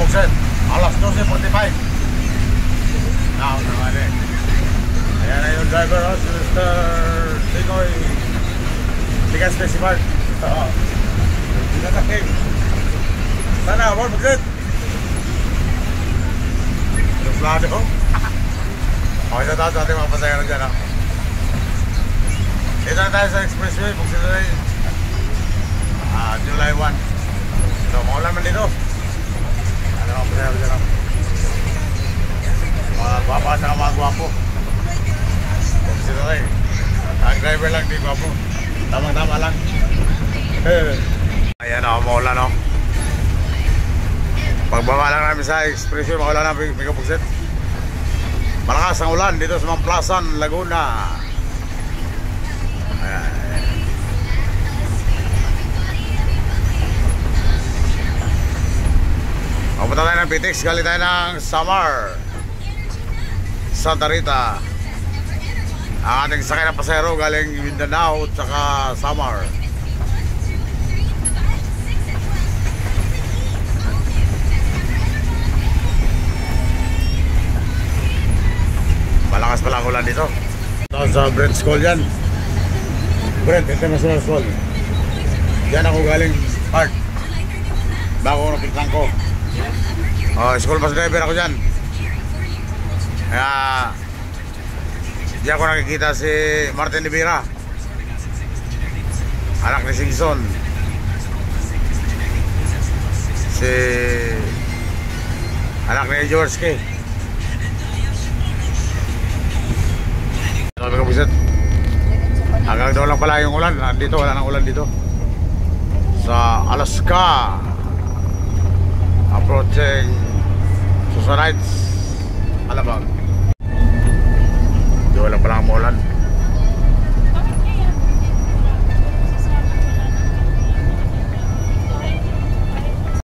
Buksit, alas 12:45. Now, naman eh. Ayan na yung driver, si Mr. Tikoy. Tigas Specified. Oo. Tigas na king. Sana, World Buksit. Yung flado ko. Okay na tayo sa ating mga pasayero dyan, ha. Dito na tayo sa expressway, Buksit na tayo. July 1. So, maulan man dito. Ano mga pasayero dyan, ha. Mga gwapa at mga gwapo. Buksit na tayo. Ang driver lang, di gwapo. Tamang-tama lang. Ayan, maulan, no. Pagbaba lang namin sa expressway, maulan na, Mega Buksit. Malakas ang ulan dito sa Mamplasan, Laguna. Ayan. Pupunta tayo ng Pitex, galing tayo ng Samar, Santa Rita. Ang ating sakay na pasero galing Mindanao at saka Samar. Malakas pala ang ulan dito. Ito sa Brent School yan. Brent International School. Diyan ako galing park. Bago ako napuntan ko. School bus driver ako dyan. Kaya di ako nakikita si Martin Rivera, anak ni Singson. Si anak ni George K. Hanggang doon lang pala yung ulan. Dito wala nang ulan dito sa Alaska. Approaching Susan Heights, Alabang.